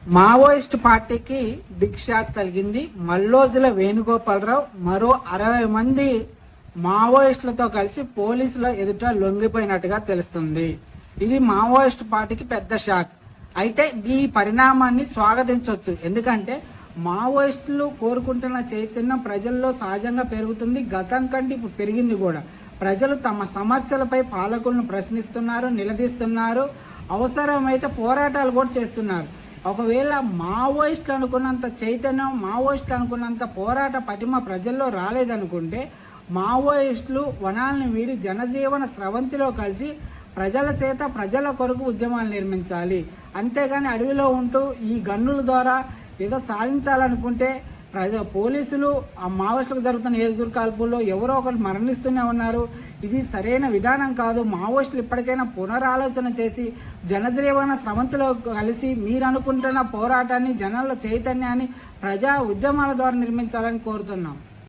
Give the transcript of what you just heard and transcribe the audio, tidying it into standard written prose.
Maoist పార్టీకి big shock తగిలింది. మల్లోజుల వేణుగోపాలరావు మరో 60 మంది మావోయిస్టులతో కలిసి పోలీసుల ఎదుట లొంగిపోయినట్టుగా తెలుస్తుంది. ఇది మావోయిస్ట్ పార్టీకి పెద్ద షాక్. అయితే ఈ పరిణామాన్ని స్వాగతించవచ్చు. ఎందుకంటే మావోయిస్టులు కోరుకుంటున్న చైతన్యం ప్రజల్లో సహజంగా పెరుగుతుంది. గతం కంటే ఇప్పుడు పెరిగింది కూడా. ప్రజలు తమ సమస్యలపై పాలకులను ప్రశ్నిస్తున్నారు, నిలదీస్తున్నారు, అవసరమైతే పోరాటాలు కూడా చేస్తున్నారు. ఒకవేళ మావోయిస్టులు అనుకున్నంత చైతన్యం, మావోయిస్టులు అనుకున్నంత పోరాట పటిమ ప్రజల్లో రాలేదనుకుంటే మావోయిస్టులు వనాలను వీడి జనజీవన స్రవంతిలో కలిసి ప్రజల చేత ప్రజల కొరకు ఉద్యమాలు నిర్మించాలి. అంతేగాని అడవిలో ఉంటూ ఈ గన్నుల ద్వారా ఏదో సాధించాలనుకుంటే పోలీసులు ఆ మావోయిస్టులకు జరుగుతున్న ఎదురుకాల్పుల్లో ఎవరో ఒకరు మరణిస్తూనే ఉన్నారు. ఇది సరైన విధానం కాదు. మావోయిస్టులు ఇప్పటికైనా పునరాలోచన చేసి జనజీవన స్రవంతిలో కలిసి మీరు అనుకుంటున్న పోరాటాన్ని, జనాల చైతన్యాన్ని ప్రజా ఉద్యమాల ద్వారా నిర్మించాలని కోరుతున్నాం.